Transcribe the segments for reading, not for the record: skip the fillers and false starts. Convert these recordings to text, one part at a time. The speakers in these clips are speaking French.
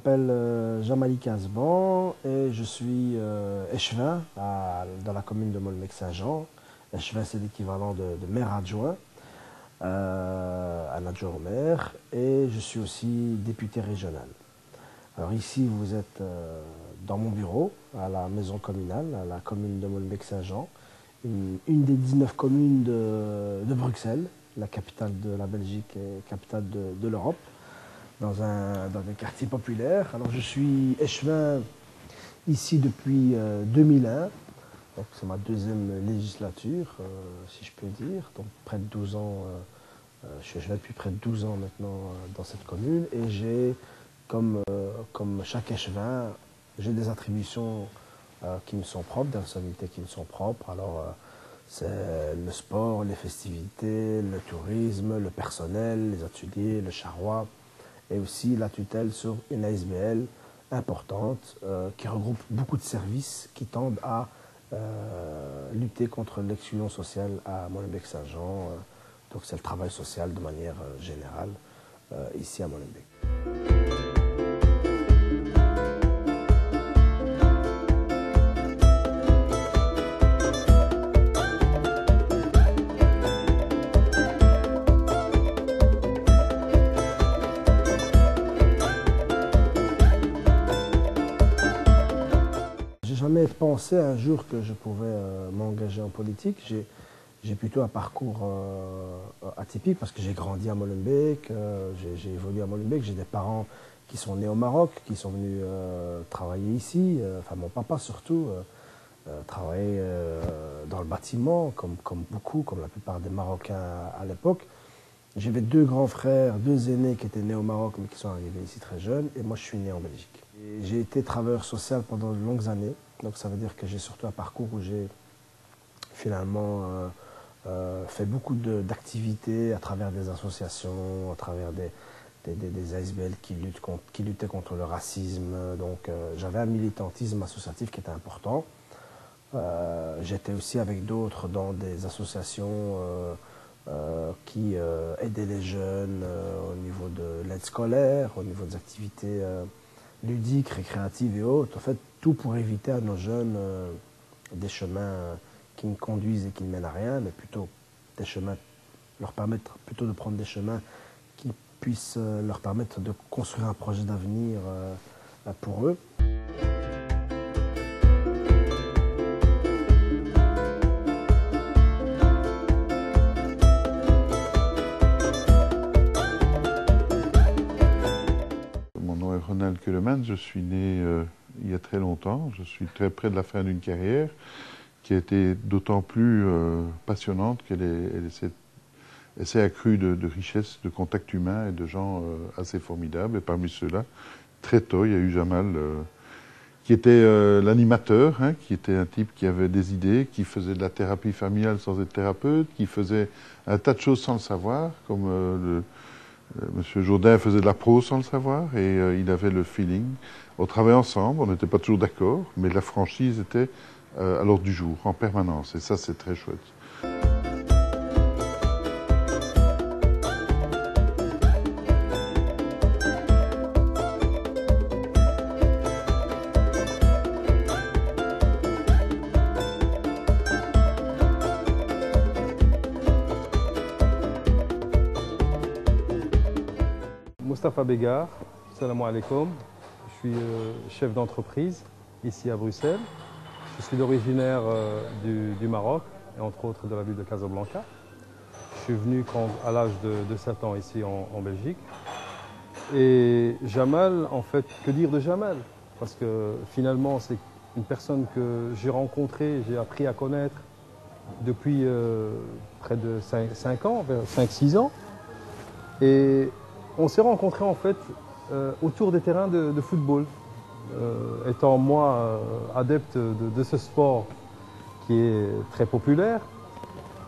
m'appelle Jamali Kasban et je suis échevin dans la commune de Molenbeek-Saint-Jean. Échevin, c'est l'équivalent de maire adjoint, un adjoint au maire, et je suis aussi député régional. Alors ici, vous êtes dans mon bureau, à la maison communale, à la commune de Molenbeek-Saint-Jean, une des 19 communes de Bruxelles, la capitale de la Belgique et capitale de l'Europe, dans des quartiers populaires. Alors je suis échevin ici depuis 2001, donc c'est ma deuxième législature, si je peux dire, donc près de 12 ans, je suis échevin depuis près de 12 ans maintenant dans cette commune, et j'ai, comme chaque échevin, j'ai des attributions qui me sont propres, des responsabilités qui me sont propres. Alors c'est le sport, les festivités, le tourisme, le personnel, les ateliers, le charroi, et aussi la tutelle sur une ASBL importante qui regroupe beaucoup de services qui tendent à lutter contre l'exclusion sociale à Molenbeek-Saint-Jean. Donc c'est le travail social de manière générale ici à Molenbeek. J'ai jamais pensé un jour que je pouvais m'engager en politique. J'ai plutôt un parcours atypique parce que j'ai grandi à Molenbeek, j'ai évolué à Molenbeek, j'ai des parents qui sont nés au Maroc, qui sont venus travailler ici, enfin mon papa surtout, travaillait dans le bâtiment comme beaucoup, comme la plupart des Marocains à l'époque. J'avais deux grands frères, deux aînés qui étaient nés au Maroc mais qui sont arrivés ici très jeunes, et moi je suis né en Belgique. J'ai été travailleur social pendant de longues années, donc ça veut dire que j'ai surtout un parcours où j'ai finalement fait beaucoup d'activités à travers des associations, à travers des ASBL qui luttaient contre le racisme. Donc j'avais un militantisme associatif qui était important. J'étais aussi avec d'autres dans des associations qui aidaient les jeunes au niveau de l'aide scolaire, au niveau des activités ludiques, récréatives et autres. En fait, tout pour éviter à nos jeunes des chemins qui ne conduisent et qui ne mènent à rien, mais plutôt des chemins, leur permettre plutôt de prendre des chemins qui puissent leur permettre de construire un projet d'avenir pour eux. Mon nom est Ronald Keulemans, je suis né il y a très longtemps, je suis très près de la fin d'une carrière qui a été d'autant plus passionnante qu'elle s'est accrue de richesses, de contacts humains et de gens assez formidables. Et parmi ceux-là, très tôt, il y a eu Jamal, qui était l'animateur, hein, qui était un type qui avait des idées, qui faisait de la thérapie familiale sans être thérapeute, qui faisait un tas de choses sans le savoir, comme Monsieur Jourdain faisait de la prose sans le savoir, et il avait le feeling. On travaillait ensemble, on n'était pas toujours d'accord, mais la franchise était à l'ordre du jour, en permanence. Et ça, c'est très chouette. Moustapha Beggar, salam alaikum. Je suis chef d'entreprise ici à Bruxelles. Je suis originaire du Maroc et entre autres de la ville de Casablanca. Je suis venu à l'âge de 7 ans ici en Belgique. Et Jamal, en fait, que dire de Jamal? Parce que finalement, c'est une personne que j'ai rencontrée, j'ai appris à connaître depuis près de 5 ans, vers 5-6 ans. Et on s'est rencontrés en fait autour des terrains de football. Étant moi adepte de ce sport qui est très populaire,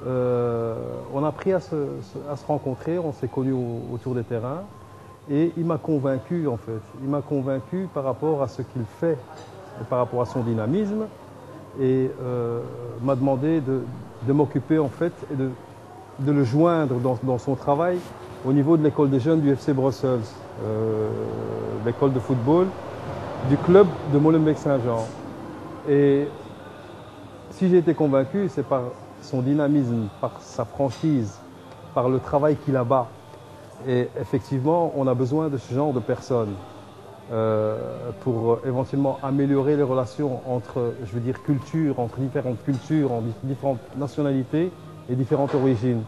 on a appris à se rencontrer, on s'est connus autour des terrains et il m'a convaincu en fait. Il m'a convaincu par rapport à ce qu'il fait, et par rapport à son dynamisme, et m'a demandé de m'occuper en fait et de le joindre dans son travail au niveau de l'école des jeunes du FC Brussels, l'école de football du club de Molenbeek-Saint-Jean. Et si j'ai été convaincu, c'est par son dynamisme, par sa franchise, par le travail qu'il abat. Et effectivement, on a besoin de ce genre de personnes pour éventuellement améliorer les relations entre, je veux dire, cultures, entre différentes cultures, entre différentes nationalités et différentes origines.